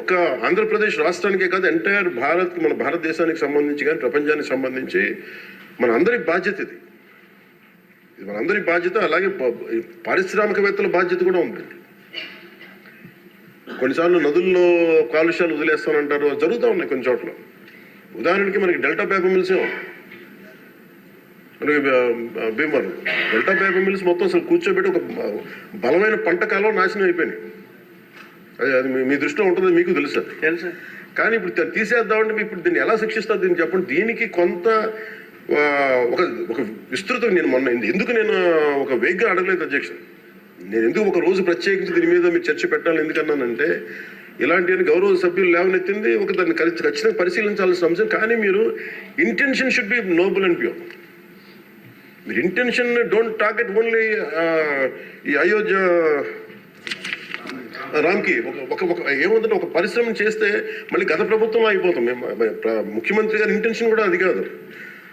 ఒక్క ఆంధ్రప్రదేశ్ రాష్ట్రానికే కాదు, ఎంటైర్ మన భారతదేశానికి సంబంధించి కానీ ప్రపంచానికి సంబంధించి మన అందరి బాధ్యత ఇది మనందరి బాధ్యత. అలాగే పారిశ్రామికవేత్తల బాధ్యత కూడా ఉంది. కొన్నిసార్లు నదుల్లో కాలుష్యాలు వదిలేస్తానంటారు, జరుగుతూ ఉన్నాయి కొన్ని చోట్ల. ఉదాహరణకి మనకి డెల్టా పేపర్ మిల్సే ఉంది, మనకి భీమవరం డెల్టా పేపర్ మిల్స్ మొత్తం అసలు కూర్చోబెట్టి ఒక బలమైన పంట కాలం నాశనం అయిపోయినాయి. అది మీ దృష్టిలో ఉంటుంది, మీకు తెలుసు. కానీ ఇప్పుడు తీసేద్దామంటే ఇప్పుడు దీన్ని ఎలా శిక్షిస్తారు దీన్ని చెప్పండి. దీనికి కొంత ఒక విస్తృతం నేను మొన్న ఎందుకు నేను ఒక వేగ్గా అడగలేదు అధ్యక్ష. నేను ఎందుకు ఒక రోజు ప్రత్యేకించి దీని మీద మీరు చర్చ పెట్టాలని ఎందుకన్నానంటే, ఇలాంటి గౌరవ సభ్యులు లేవనెత్తింది దాన్ని ఖచ్చితంగా పరిశీలించాల్సిన అంశం. కానీ మీరు intention should be Nobel and pure. మీరు ఇంటెన్షన్ డోంట్ టార్గెట్ ఓన్లీ ఈ అయోధ్య రామ్కి ఏముందంటే ఒక పరిశ్రమ చేస్తే మళ్ళీ గత ప్రభుత్వం అయిపోతాం. ముఖ్యమంత్రి గారి ఇంటెన్షన్ కూడా అది కాదు.